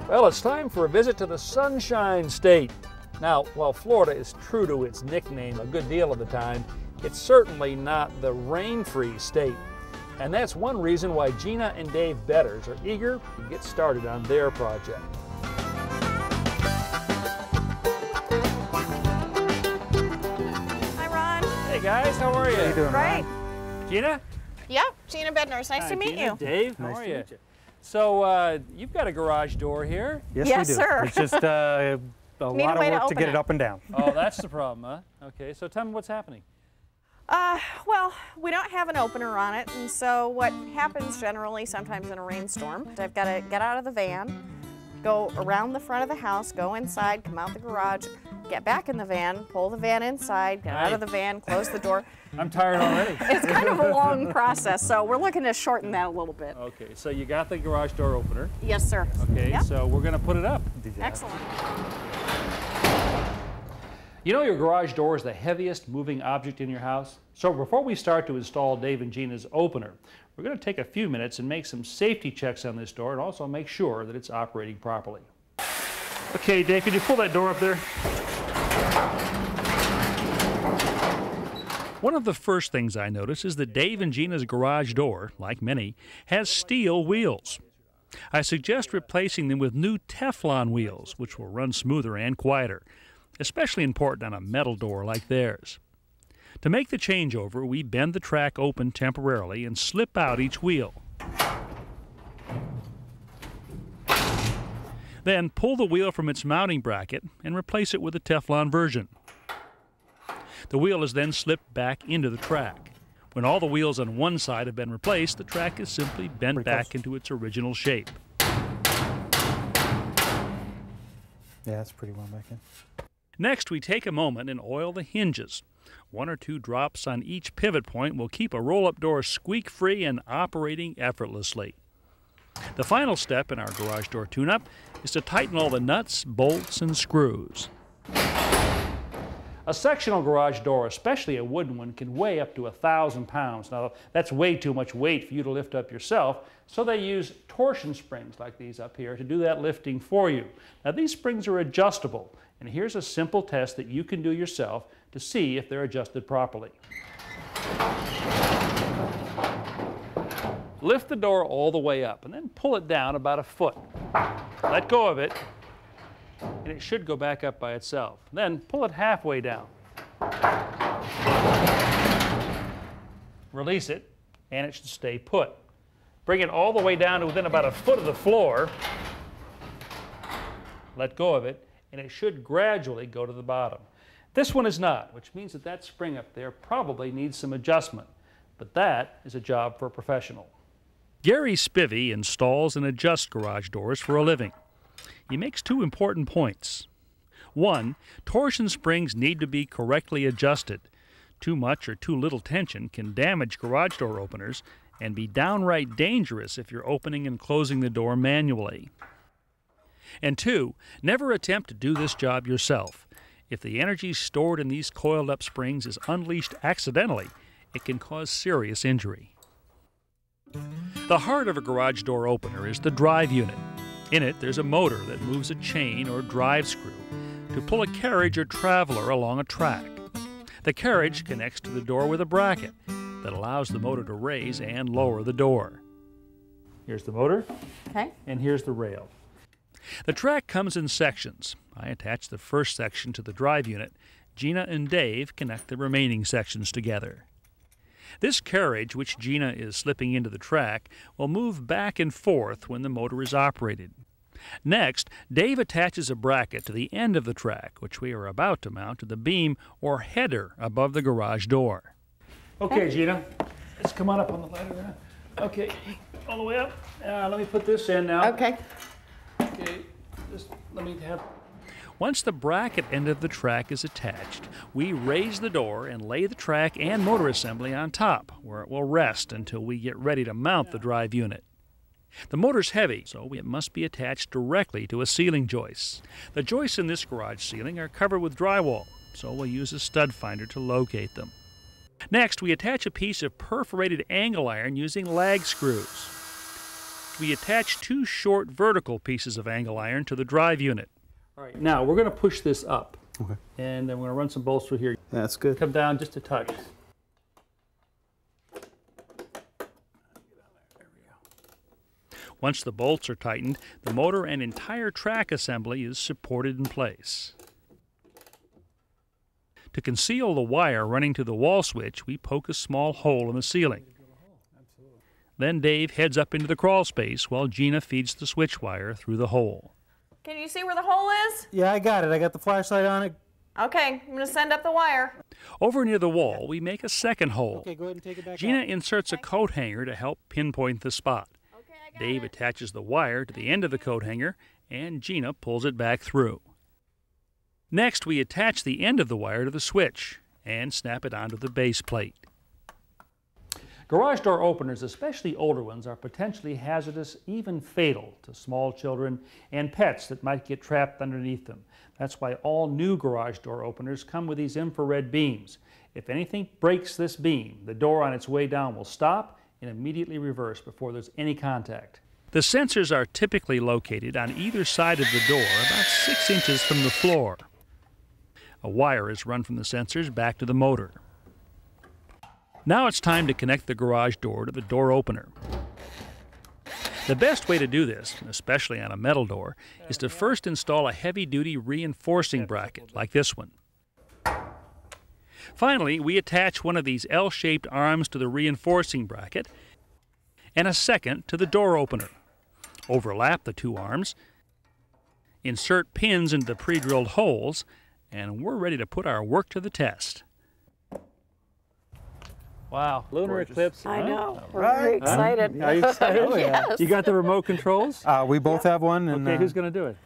Well, it's time for a visit to the Sunshine State. Now, while Florida is true to its nickname a good deal of the time, it's certainly not the rain-free state. And that's one reason why Gina and Dave Betters are eager to get started on their project. Hi, Ron. Hey guys, how are you? How you doing, Great. Gina? Yep, Gina Bednarz. Nice Hi, to meet Gina. you. Dave, how Nice are to you? meet you. So, you've got a garage door here. Yes, Yes, we do. sir. It's just a Need lot a way of to work to open get it. it up and down. Oh, that's the problem, huh? Okay, so tell me what's happening. Well, we don't have an opener on it, and so what happens generally, sometimes in a rainstorm, I've got to get out of the van, go around the front of the house, go inside, come out the garage, get back in the van, pull the van inside, get out of the van, close the door. I'm tired already. It's kind of a long process, so we're looking to shorten that a little bit. Okay, so you got the garage door opener. Yes, sir. Okay, Yep. so we're gonna put it up. Excellent. You know your garage door is the heaviest moving object in your house? So before we start to install Dave and Gina's opener, we're going to take a few minutes and make some safety checks on this door and also make sure that it's operating properly. Okay, Dave, can you pull that door up there? One of the first things I notice is that Dave and Gina's garage door, like many, has steel wheels. I suggest replacing them with new Teflon wheels, which will run smoother and quieter. Especially important on a metal door like theirs. To make the changeover, we bend the track open temporarily and slip out each wheel. Then pull the wheel from its mounting bracket and replace it with a Teflon version. The wheel is then slipped back into the track. When all the wheels on one side have been replaced, the track is simply bent back into its original shape. Yeah, it's pretty well back in. Next, we take a moment and oil the hinges. 1 or 2 drops on each pivot point will keep a roll-up door squeak-free and operating effortlessly. The final step in our garage door tune-up is to tighten all the nuts, bolts, and screws. A sectional garage door, especially a wooden one, can weigh up to 1,000 pounds. Now, that's way too much weight for you to lift up yourself, so they use torsion springs like these up here to do that lifting for you. Now, these springs are adjustable, and here's a simple test that you can do yourself to see if they're adjusted properly. Lift the door all the way up and then pull it down about a foot. Let go of it, and it should go back up by itself. Then pull it halfway down. Release it, and it should stay put. Bring it all the way down to within about a foot of the floor. Let go of it, and it should gradually go to the bottom. This one is not, which means that that spring up there probably needs some adjustment, but that is a job for a professional. Gary Spivey installs and adjusts garage doors for a living. He makes 2 important points. 1, torsion springs need to be correctly adjusted. Too much or too little tension can damage garage door openers and be downright dangerous if you're opening and closing the door manually. And 2, never attempt to do this job yourself. If the energy stored in these coiled up springs is unleashed accidentally, it can cause serious injury. The heart of a garage door opener is the drive unit. In it, there's a motor that moves a chain or drive screw to pull a carriage or traveler along a track. The carriage connects to the door with a bracket that allows the motor to raise and lower the door. Here's the motor, Okay. and here's the rail. The track comes in sections. I attach the first section to the drive unit. Gina and Dave connect the remaining sections together. This carriage, which Gina is slipping into the track, will move back and forth when the motor is operated. Next, Dave attaches a bracket to the end of the track, which we are about to mount to the beam or header above the garage door. Okay, Gina, let's come on up on the ladder now. Okay, all the way up. Let me put this in now. Okay. Okay, just let me have... Once the bracket end of the track is attached, we raise the door and lay the track and motor assembly on top, where it will rest until we get ready to mount the drive unit. The motor's heavy, so it must be attached directly to a ceiling joist. The joists in this garage ceiling are covered with drywall, so we'll use a stud finder to locate them. Next, we attach a piece of perforated angle iron using lag screws. Next, we attach 2 short vertical pieces of angle iron to the drive unit. All right, now we're going to push this up. Okay. And then we're going to run some bolts through here. Yeah, that's good. Come down just a touch. Once the bolts are tightened, the motor and entire track assembly is supported in place. To conceal the wire running to the wall switch, we poke a small hole in the ceiling. Then Dave heads up into the crawl space while Gina feeds the switch wire through the hole. Can you see where the hole is? Yeah, I got it. I got the flashlight on it. Okay, I'm going to send up the wire. Over near the wall, we make a second hole. Okay, go ahead and take it back Gina out. inserts a coat hanger to help pinpoint the spot. Okay, I got Dave it. attaches the wire to the end of the coat hanger, and Gina pulls it back through. Next, we attach the end of the wire to the switch and snap it onto the base plate. Garage door openers, especially older ones, are potentially hazardous, even fatal to small children and pets that might get trapped underneath them. That's why all new garage door openers come with these infrared beams. If anything breaks this beam, the door on its way down will stop and immediately reverse before there's any contact. The sensors are typically located on either side of the door, about 6 inches from the floor. A wire is run from the sensors back to the motor. Now it's time to connect the garage door to the door opener. The best way to do this, especially on a metal door, is to first install a heavy-duty reinforcing bracket like this one. Finally, we attach one of these L-shaped arms to the reinforcing bracket and a second to the door opener. Overlap the 2 arms, insert pins into the pre-drilled holes, and we're ready to put our work to the test. Wow, lunar eclipse. I know. We're Right. very excited. Are you excited? Oh, yeah. You got the remote controls? We both have one. And, Okay, who's going to do it?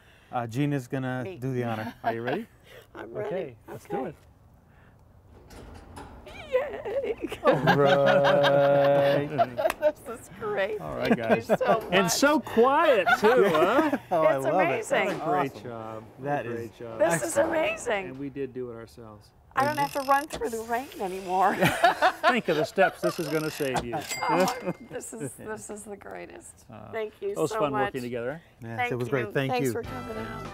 Gina's going to Me. do the honor. Are you ready? I'm ready. Okay, let's do it. Yay! Right. This is great. All right, Thank guys. you so much. And so quiet, too, huh? Oh, I It's love amazing. it. Great Awesome. job. That is Great job. This is amazing. And we did do it ourselves. I don't have to run through the rain anymore. Think of the steps this is going to save you. Oh, this is the greatest. Thank you It was so fun much. working together. Yes, Thank it was you. great. Thank Thanks you. for coming out.